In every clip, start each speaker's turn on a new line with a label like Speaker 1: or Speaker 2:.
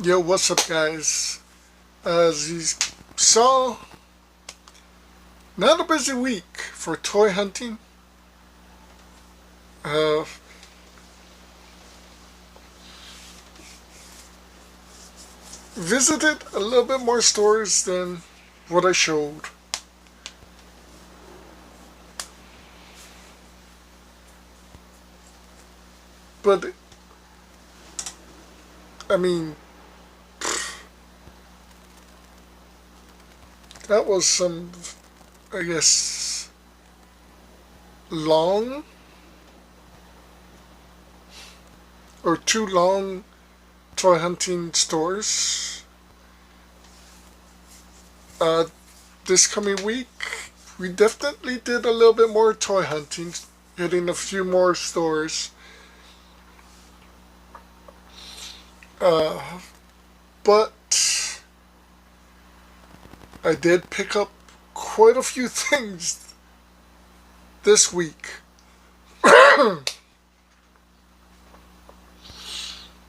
Speaker 1: Yo, what's up, guys? As you saw, not a busy week for toy hunting. Uh, Visited a little bit more stores than what I showed. But, I mean, that was some, I guess, long or too long toy hunting stores. Uh, this coming week, we definitely did a little bit more toy hunting, hitting a few more stores. Uh, but I did pick up quite a few things this week.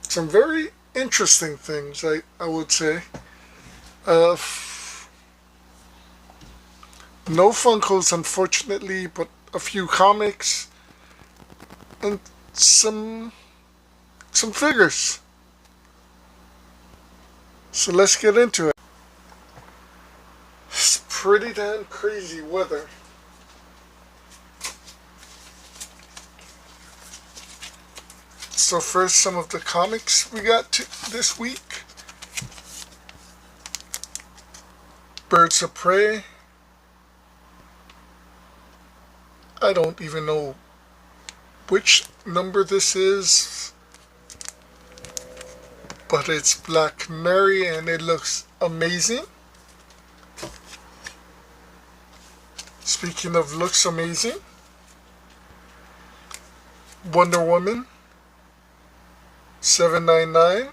Speaker 1: Some very interesting things, I would say. Uh, no Funkos, unfortunately, but a few comics and some figures. So let's get into it. It's pretty damn crazy weather. So first, some of the comics we got this week. Birds of Prey. I don't even know which number this is, but it's Black Canary and it looks amazing. Speaking of looks amazing, Wonder Woman 799.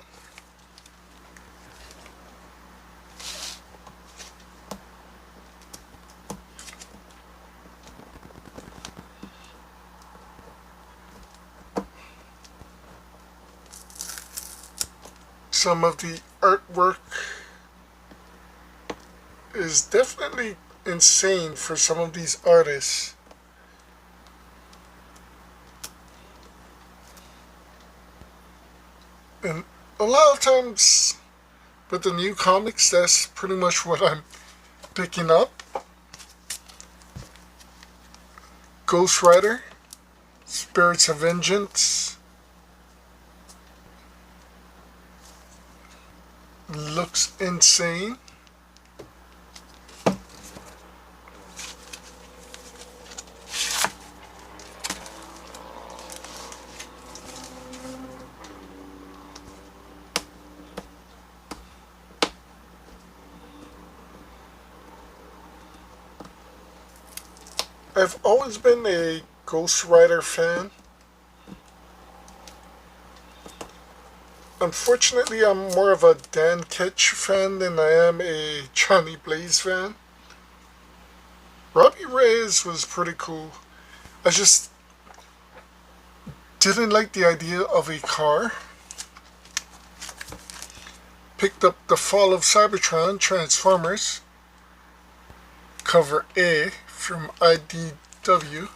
Speaker 1: Some of the artwork is definitely insane for some of these artists. And a lot of times with the new comics, that's pretty much what I'm picking up. Ghost Rider, Spirits of Vengeance. Looks insane. I've always been a Ghost Rider fan. Unfortunately, I'm more of a Dan Ketch fan than I am a Johnny Blaze fan. Robbie Reyes was pretty cool. I just didn't like the idea of a car. Picked up The Fall of Cybertron Transformers, cover A from IDW.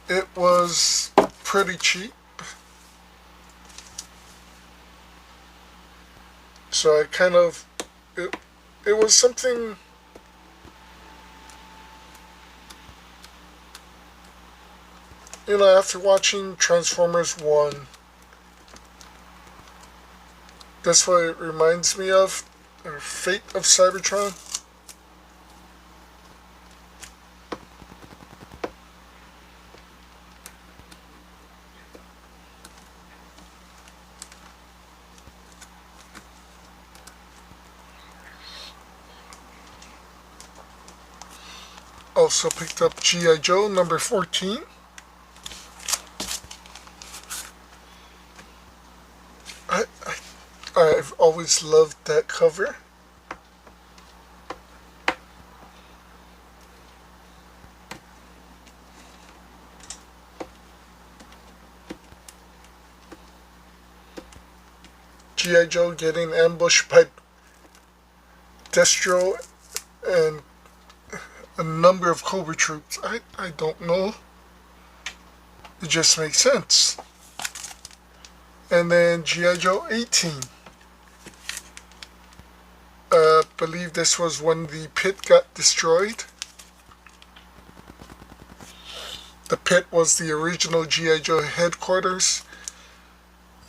Speaker 1: It was pretty cheap, so I kind of, it was something after watching Transformers 1, that's what it reminds me of, or Fate of Cybertron. Also picked up G.I. Joe number 14. I've always loved that cover. G.I. Joe getting ambushed by Destro and a number of Cobra troops. I don't know. It just makes sense. And then G.I. Joe 18. Believe this was when the pit got destroyed. The pit was the original G.I. Joe headquarters.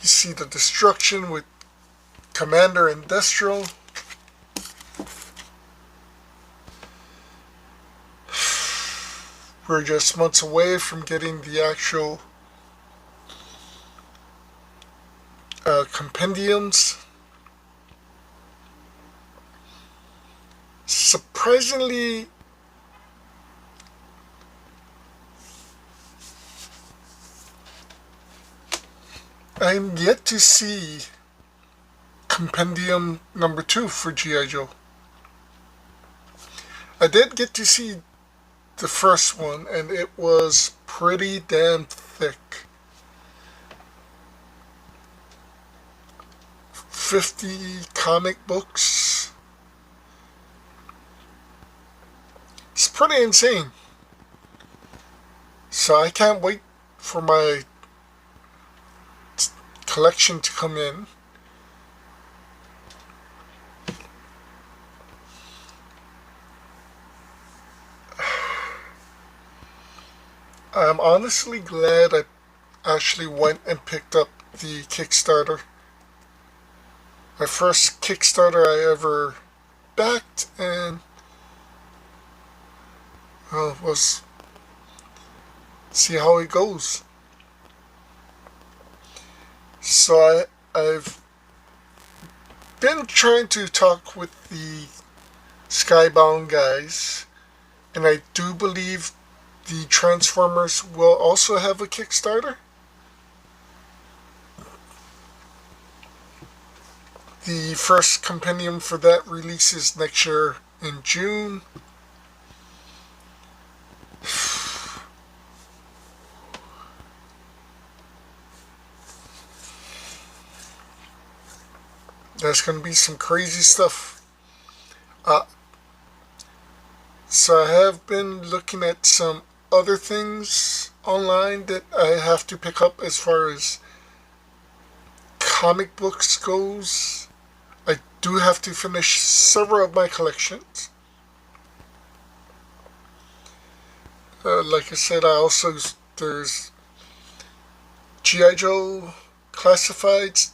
Speaker 1: You see the destruction with Commander and Destro. We're just months away from getting the actual compendiums. Surprisingly, I'm yet to see compendium number 2 for G.I. Joe. I did get to see the first one, and it was pretty damn thick. 50 comic books. It's pretty insane. So I can't wait for my collection to come in. I'm honestly glad I actually went and picked up the Kickstarter. My first Kickstarter I ever backed, and was see how it goes. So I've been trying to talk with the Skybound guys, and I do believe the Transformers will also have a Kickstarter. The first compendium for that releases next year in June. There's going to be some crazy stuff. So I have been looking at some other things online that I have to pick up as far as comic books goes. I do have to finish several of my collections. Like I said, there's G.I. Joe Classifieds,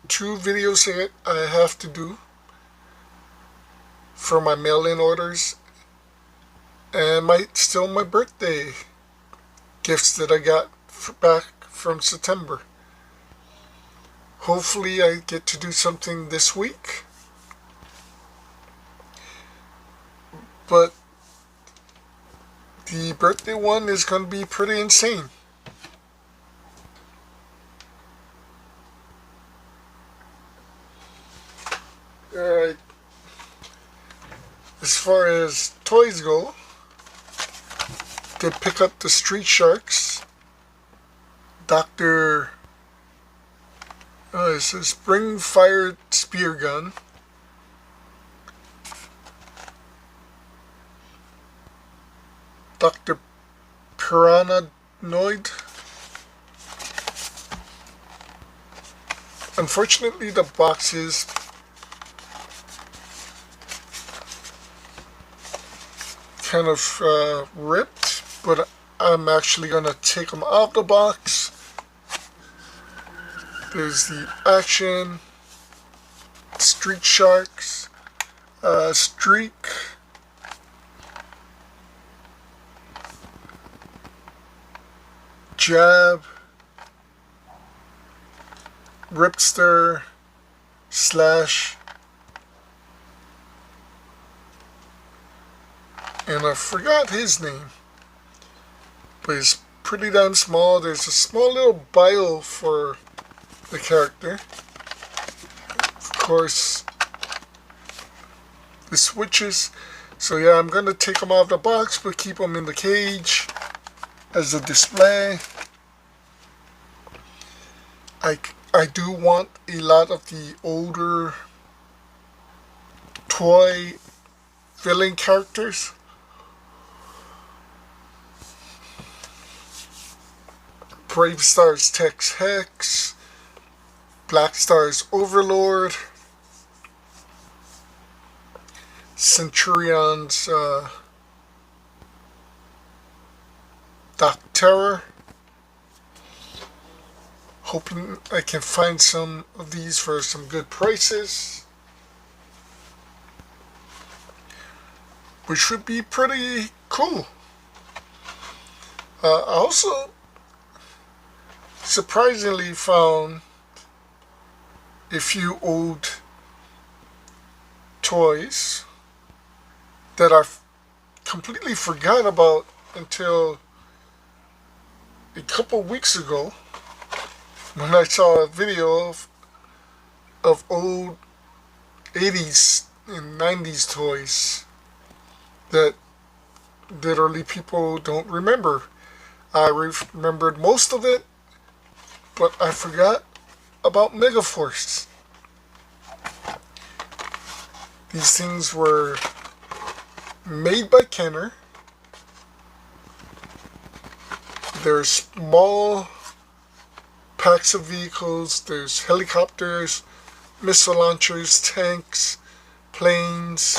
Speaker 1: 2 videos that I have to do for my mail-in orders, and my birthday gifts that I got back from September. Hopefully I get to do something this week. But the birthday one is going to be pretty insane. Alright. As far as toys go, did pick up the Street Sharks. It's a spring-fired spear gun. Dr. Pirananoid. Unfortunately, the box is kind of ripped, but I'm actually going to take them out of the box. There's the Action, Street Sharks, Streak, Jab, Ripster, Slash, and I forgot his name, but he's pretty damn small. There's a small little bio for the character. Of course, the switches. So yeah, I'm gonna take them out of the box, but keep them in the cage as a display. I do want a lot of the older toy villain characters. Brave Star's Tex Hex, Black Star's Overlord, Centurion's Doc Terror. Hoping I can find some of these for some good prices, which would be pretty cool. I also surprisingly found a few old toys that I completely forgot about until a couple weeks ago when I saw a video of old 80s and 90s toys that literally people don't remember. I remembered most of it, but I forgot about Megaforce. These things were made by Kenner. They're small packs of vehicles. There's helicopters, missile launchers, tanks, planes.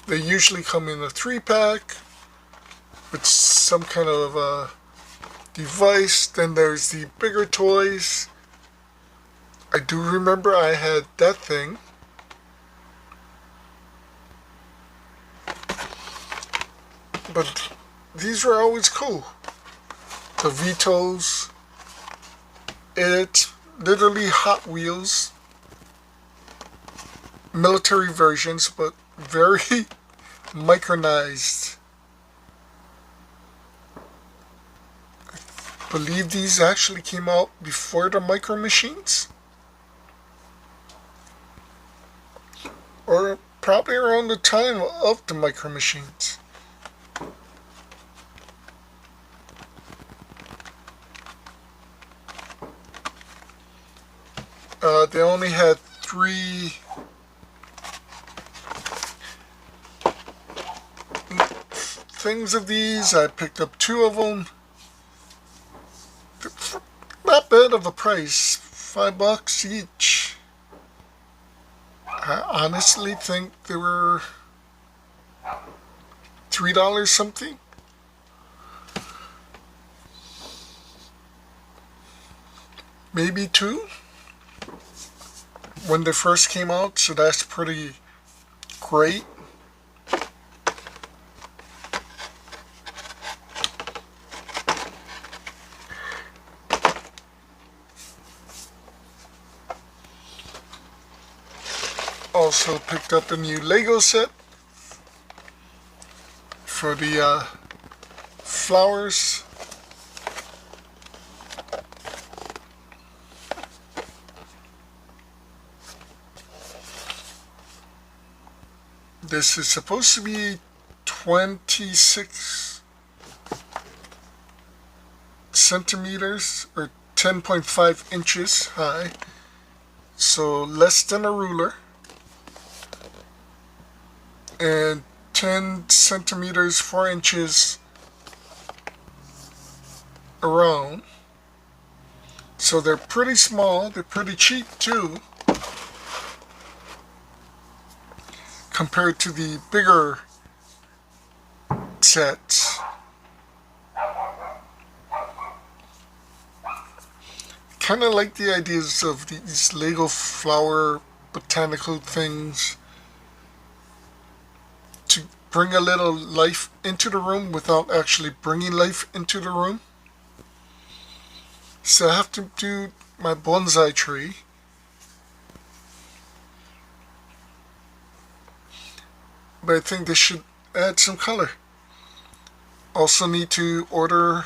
Speaker 1: They usually come in a 3-pack with some kind of device. Then there's the bigger toys. I do remember I had that thing. But these were always cool. The Vito's. It's literally Hot Wheels. Military versions, but very micronized. I believe these actually came out before the Micro Machines. Or probably around the time of the Micro Machines. They only had 3 things of these. I picked up 2 of them. Not bad of a price, $5 each. I honestly think they were $3 something. Maybe 2 when they first came out, so that's pretty great. Also picked up a new Lego set for the flowers. This is supposed to be 26 centimeters or 10.5 inches high, so less than a ruler, and 10 centimeters 4 inches around. So they're pretty small. They're pretty cheap too, compared to the bigger sets. Kind of like the ideas of these Lego flower botanical things to bring a little life into the room without actually bringing life into the room. So I have to do my bonsai tree. But I think they should add some color. Also need to order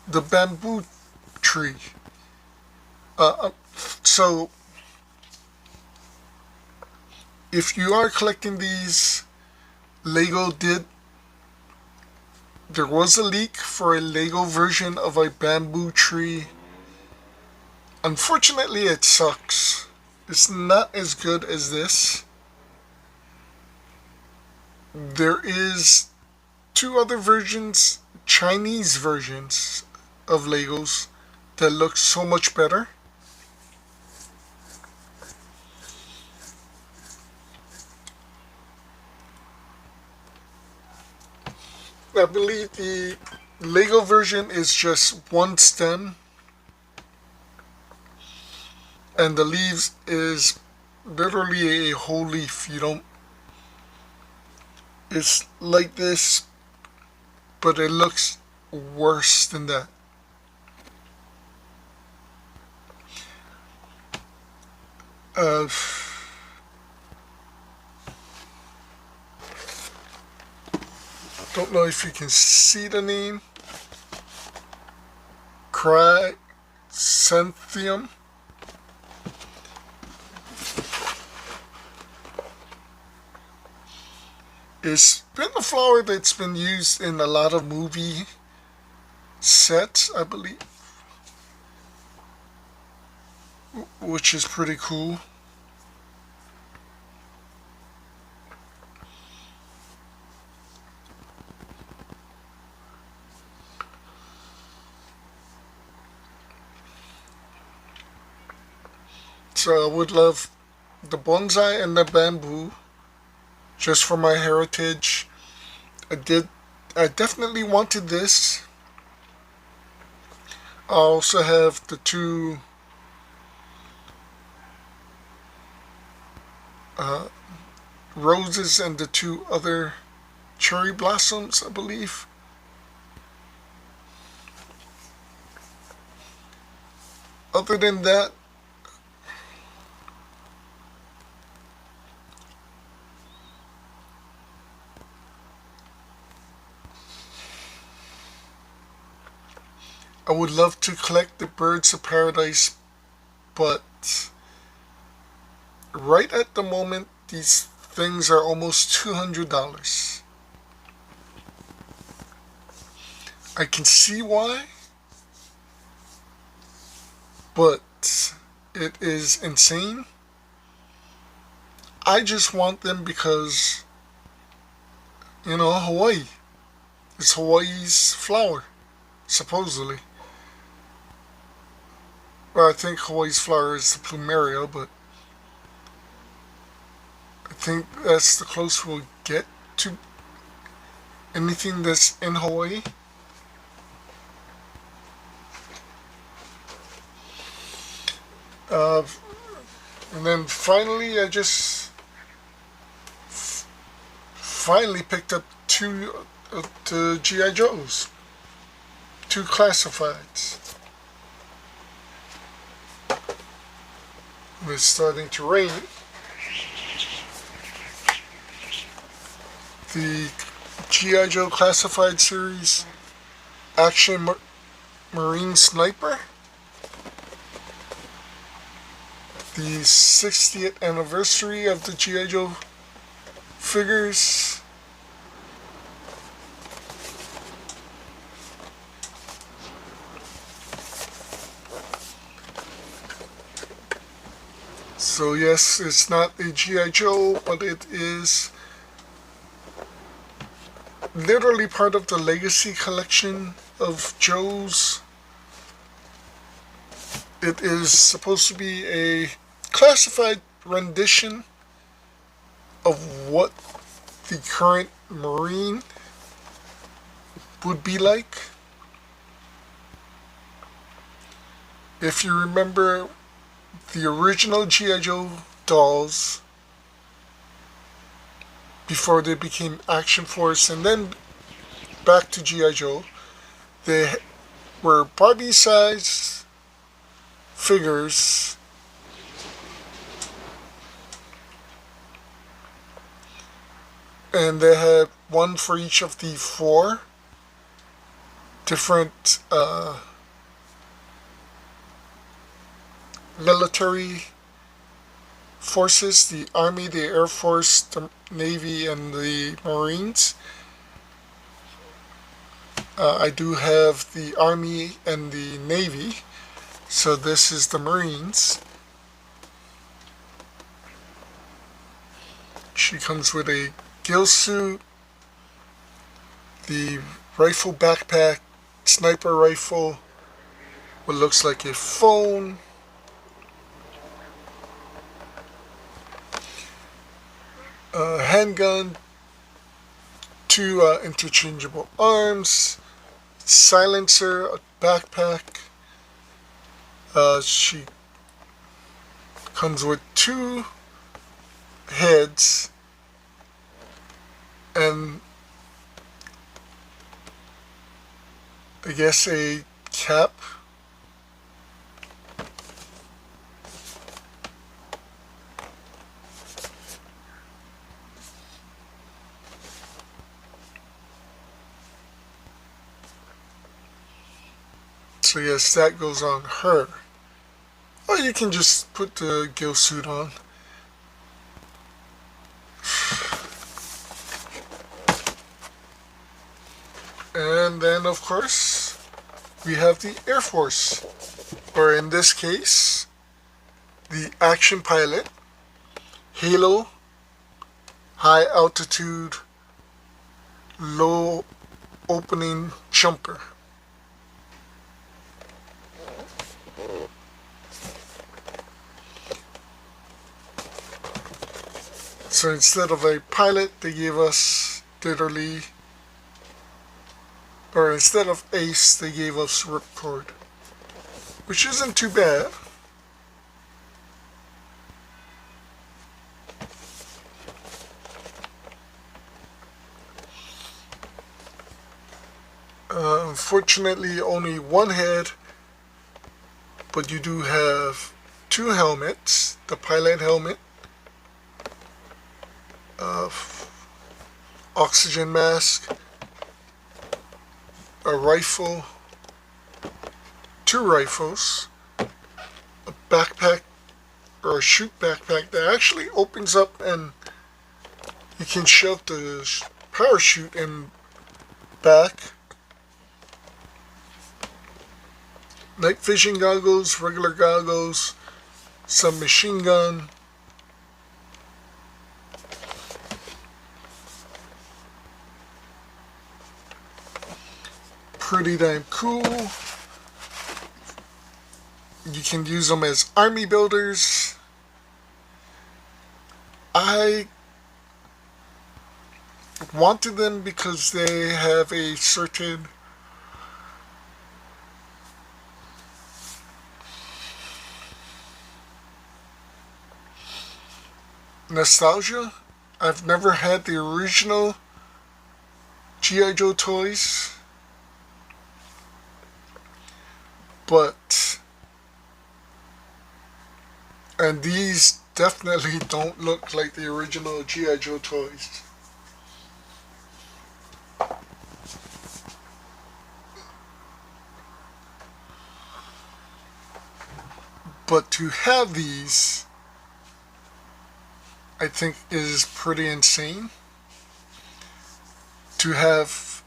Speaker 1: the bamboo tree. So if you are collecting these, Lego there was a leak for a Lego version of a bamboo tree Unfortunately, it sucks. It's not as good as this. There is two other versions, Chinese versions of Legos that look so much better. I believe the Lego version is just one stem, and the leaves is literally a whole leaf. You don't. It's like this, but it looks worse than that. Uh, don't know if you can see the name. Chrysanthemum. It's been a flower that's been used in a lot of movie sets, I believe, which is pretty cool. So I would love the bonsai and the bamboo just for my heritage. I definitely wanted this. I also have the two uh, roses and the two other cherry blossoms, I believe. Other than that, I would love to collect the birds of paradise, but right at the moment, these things are almost $200. I can see why, but it is insane. I just want them because, Hawaii. It's Hawaii's flower, supposedly. Well, I think Hawaii's flower is the plumeria, but I think that's the closest we'll get to anything that's in Hawaii. Uh, and then finally, I just finally picked up two the GI Joes, two classifieds. It's starting to rain. The GI Joe Classified Series Action Marine Sniper, the 60th anniversary of the GI Joe figures. So yes, it's not a GI Joe, but it is literally part of the Legacy collection of Joes. It is supposed to be a classified rendition of what the current Marine would be like. If you remember the original G.I. Joe dolls before they became Action Force and then back to G.I. Joe, they were Barbie sized figures and they had one for each of the four different military forces, the Army, the Air Force, the Navy, and the Marines. I do have the Army and the Navy, So this is the Marines. She comes with a gill suit, the rifle backpack, sniper rifle, what looks like a phone, a handgun, two interchangeable arms, silencer, a backpack. She comes with two heads and I guess a cap. So yes, that goes on her. Or you can just put the gill suit on. And then, of course, we have the Air Force, or in this case, the Action Pilot, Halo, High Altitude, Low Opening Jumper. So instead of a pilot, they gave us literally, or instead of Ace, they gave us Ripcord, which isn't too bad. Unfortunately, only one head, but you do have two helmets, the pilot helmet, oxygen mask, a rifle, two rifles, a backpack or a chute backpack that actually opens up and you can shove the parachute in back, night vision goggles, regular goggles, some machine gun, pretty damn cool. You can use them as army builders. I wanted them because they have a certain nostalgia. I've never had the original G.I. Joe toys, and these definitely don't look like the original G.I. Joe toys. But to have these, I think is pretty insane. To have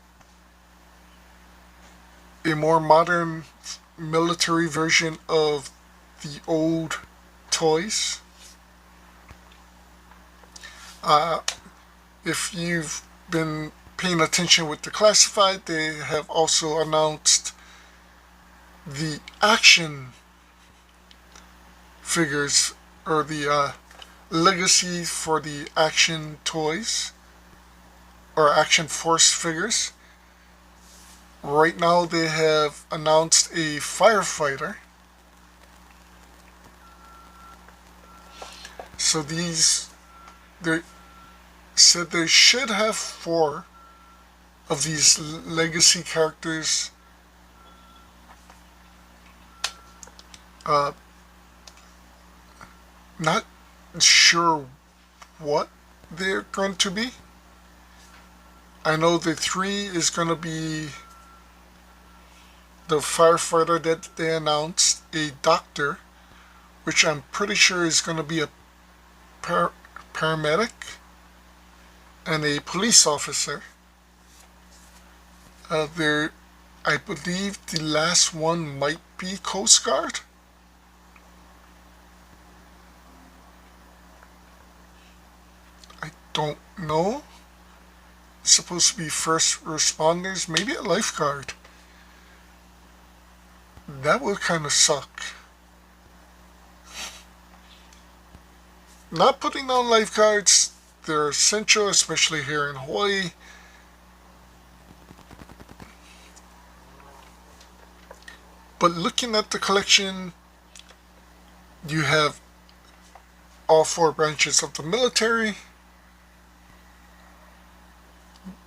Speaker 1: a more modern military version of the old toys. If you've been paying attention with the classified, they have also announced the action figures, or the legacy for the action toys, or action force figures. Right now they have announced a firefighter. So they said they should have 4 of these legacy characters. Not sure what they're going to be. I know the 3 is going to be the firefighter that they announced, a doctor, which I'm pretty sure is going to be a paramedic, and a police officer. I believe the last one might be Coast Guard. don't know. It's supposed to be first responders, maybe a lifeguard. That would kind of suck. Not putting on lifeguards, they're essential, especially here in Hawaii. But looking at the collection, you have all four branches of the military.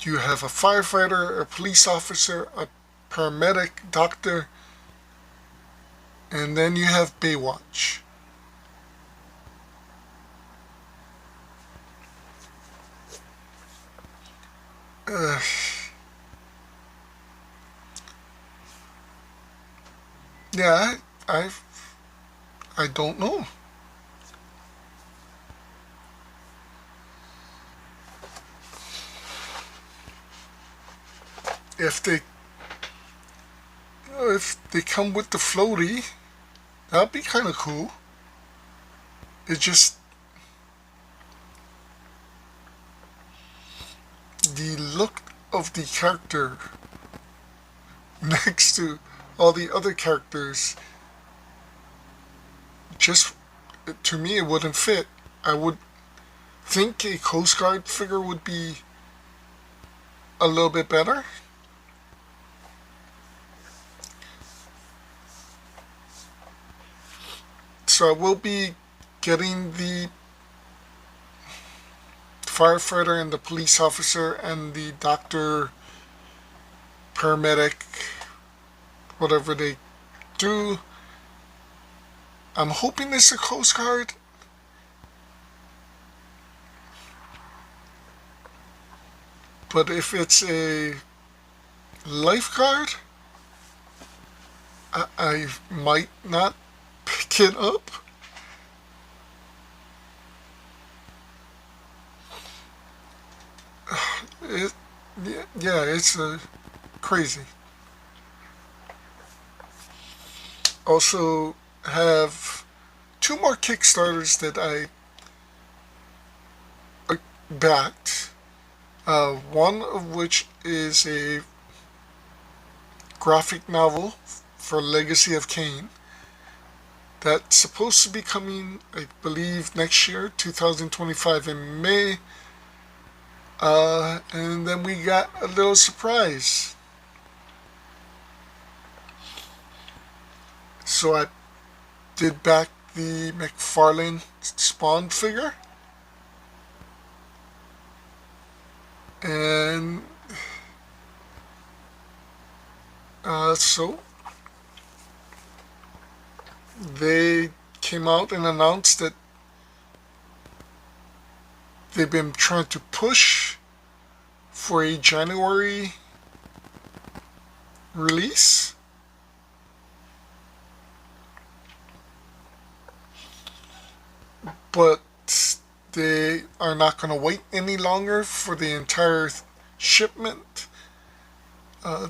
Speaker 1: You have a firefighter, a police officer, a paramedic, doctor, and then you have Baywatch. Uh, yeah, I don't know. If they if they come with the floaty, that'd be kind of cool. It's just the look of the character next to all the other characters. Just to me, it wouldn't fit. I would think a Coast Guard figure would be a little bit better. So I will be getting the firefighter and the police officer and the doctor, paramedic, whatever they do. I'm hoping it's a Coast Guard. But if it's a lifeguard, I might not pick it up. It, yeah, it's crazy. Also have two more Kickstarters that I backed. One of which is a graphic novel for Legacy of Kain. That's supposed to be coming, I believe, next year, 2025 in May. And then we got a little surprise. So I did back the McFarlane Spawn figure. And so they came out and announced that they've been trying to push for a January release. But they are not going to wait any longer for the entire shipment.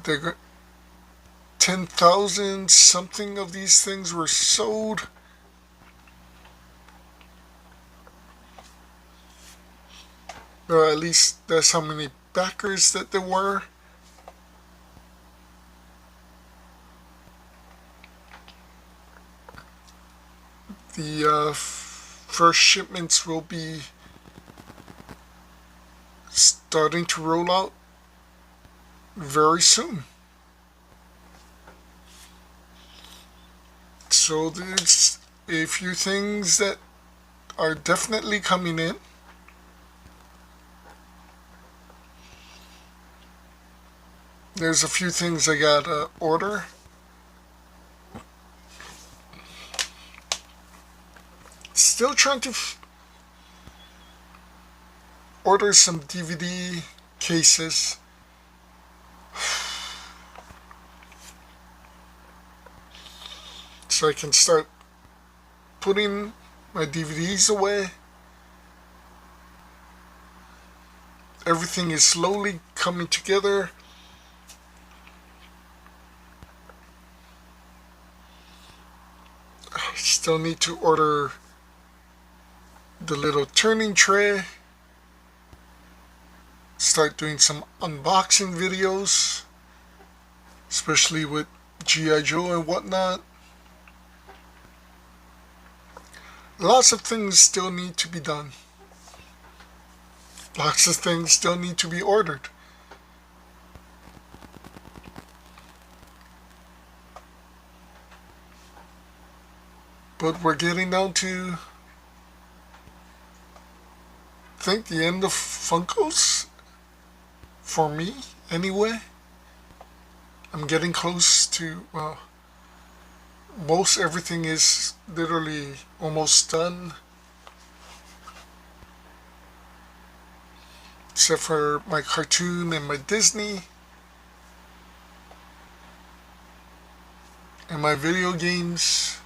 Speaker 1: They're 10,000 something of these things were sold. Or at least that's how many backers that there were. The first shipments will be starting to roll out very soon. So there's a few things that are definitely coming in. There's a few things I gotta order. Still trying to order some DVD cases. So I can start putting my DVDs away. Everything is slowly coming together. I still need to order the little turning tray. start doing some unboxing videos, especially with G.I. Joe and whatnot. Lots of things still need to be done. Lots of things still need to be ordered. But we're getting down to, I think, the end of Funkos. For me, anyway. I'm getting close to, well, most everything is literally almost done. Except for my cartoon and my Disney. And my video games.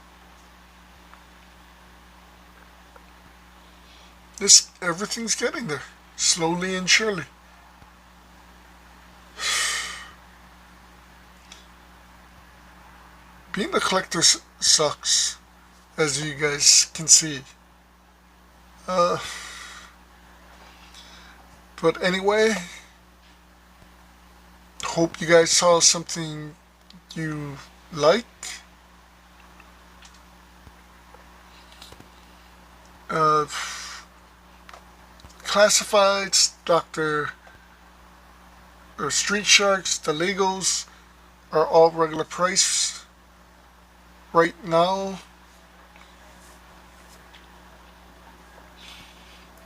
Speaker 1: Everything's getting there. Slowly and surely. Being a collector sucks, as you guys can see. But anyway, hope you guys saw something you like. Classifieds, Street Sharks, the Legos are all regular price right now.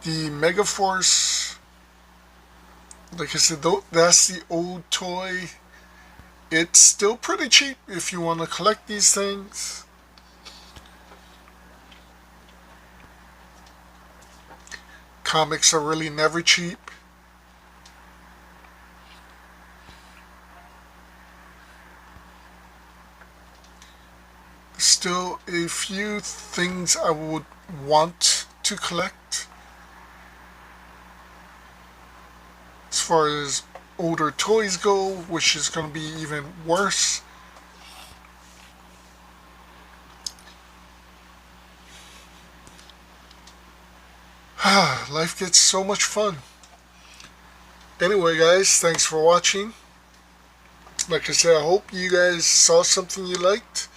Speaker 1: The Megaforce, like I said, that's the old toy. It's still pretty cheap if you want to collect these things. Comics are really never cheap. Still a few things I would want to collect. As far as older toys go, which is going to be even worse. Life gets so much fun. Anyway, guys, thanks for watching. Like I said, I hope you guys saw something you liked.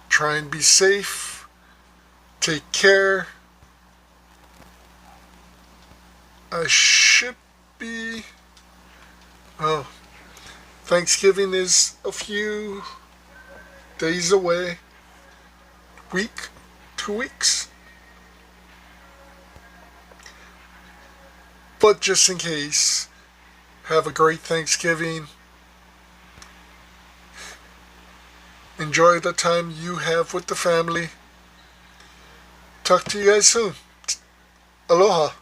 Speaker 1: Try and be safe. Take care. I should be... Oh, Thanksgiving is a few days away. Week, 2 weeks. But just in case, have a great Thanksgiving. Enjoy the time you have with the family. Talk to you guys soon. Aloha.